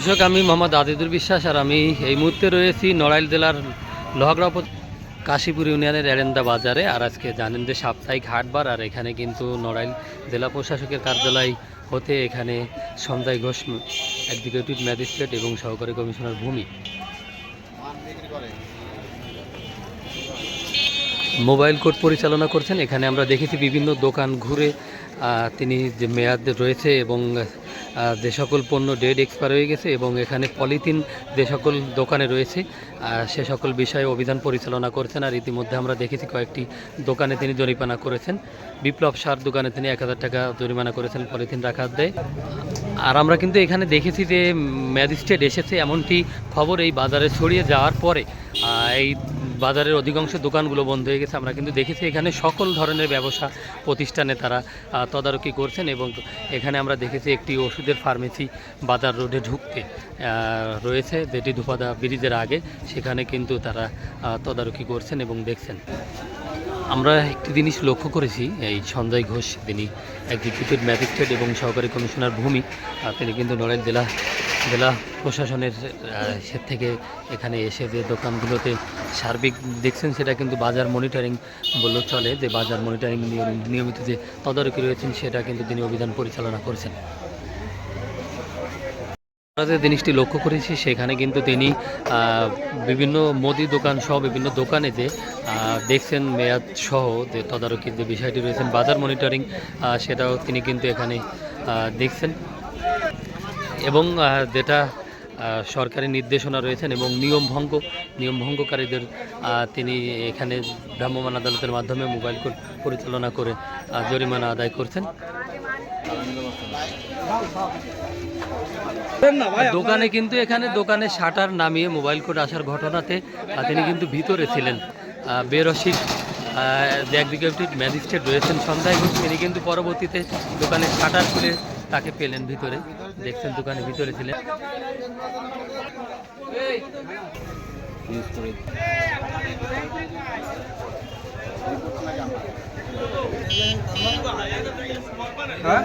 দর্শক, আমি মোহাম্মদ আজিদুর বিশ্বাস, আর আমি এই মুহূর্তে রয়েছি নড়াইল জেলার লোহাগড়া কাশীপুর ইউনিয়নের এরেন্দা বাজারে। আর আজকে জানেন যে সাপ্তাহিক হাটবার, আর এখানে কিন্তু নড়াইল জেলা প্রশাসকের কার্যালয় হতে এখানে সঞ্জয় ঘোষ এক্সিকিউটিভ ম্যাজিস্ট্রেট এবং সহকারী কমিশনার ভূমি মোবাইল কোর্ট পরিচালনা করছেন। এখানে আমরা দেখেছি বিভিন্ন দোকান ঘুরে তিনি যে মেয়াদ রয়েছে এবং যে সকল পণ্য ডেট এক্সপায়ার হয়ে গেছে এবং এখানে পলিথিন যে সকল দোকানে রয়েছে সে সকল বিষয়ে অভিযান পরিচালনা করছেন। আর ইতিমধ্যে আমরা দেখেছি কয়েকটি দোকানে তিনি জরিমানা করেছেন। বিপ্লব সার দোকানে তিনি 1000 টাকা জরিমানা করেছেন পলিথিন রাখার দেয়। আর আমরা কিন্তু এখানে দেখেছি যে ম্যাজিস্ট্রেট এসেছে এমনটি খবর এই বাজারে ছড়িয়ে যাওয়ার পরে এই বাজারের অধিকাংশ দোকানগুলো বন্ধ হয়ে গেছে। আমরা কিন্তু দেখেছি এখানে সকল ধরনের ব্যবসা প্রতিষ্ঠানে তারা তদারকি করছেন এবং এখানে আমরা দেখেছি একটি ওষুধের ফার্মেসি বাজার রোডে ঢুকতে রয়েছে, যেটি ধুপাদা ব্রিজের আগে, সেখানে কিন্তু তারা তদারকি করছেন এবং দেখছেন। আমরা একটি জিনিস লক্ষ্য করেছি, এই সঞ্জয় ঘোষ তিনি এক্সিকিউটিভ ম্যাজিস্ট্রেট এবং সহকারী কমিশনার ভূমি, তিনি কিন্তু নড়াইল জেলা প্রশাসনের সে থেকে এখানে এসে যে দোকানগুলোতে সার্বিক দেখছেন সেটা কিন্তু বাজার মনিটরিং বললেও চলে, যে বাজার মনিটরিং নিয়মিত যে তদারকি রয়েছেন সেটা কিন্তু তিনি অভিযান পরিচালনা করছেন। আমরা যে জিনিসটি লক্ষ্য করেছি সেখানে কিন্তু তিনি বিভিন্ন মুদি দোকান সহ বিভিন্ন দোকানে যে দেখছেন মেয়াদ সহ যে তদারকির যে বিষয়টি রয়েছেন বাজার মনিটরিং, সেটাও তিনি কিন্তু এখানে দেখছেন এবং যেটা সরকারি নির্দেশনা রয়েছেন এবং নিয়মভঙ্গকারীদের তিনি এখানে ভ্রাম্যমাণ আদালতের মাধ্যমে মোবাইল কোর্ট পরিচালনা করে জরিমানা আদায় করছেন। দোকানে কিন্তু এখানে দোকানে শাটার নামিয়ে মোবাইল কোর্ট আসার ঘটনাতে তিনি কিন্তু ভিতরে ছিলেন। বেরসিক যে এক্সিকিউটিভ ম্যাজিস্ট্রেট রয়েছেন সঞ্জয় ঘোষ, তিনি কিন্তু পরবর্তীতে দোকানে শাটার খুলে তাকে পেলেন ভিতরে, দেখছেন দোকানের ভিতরে ছিলেন। হ্যাঁ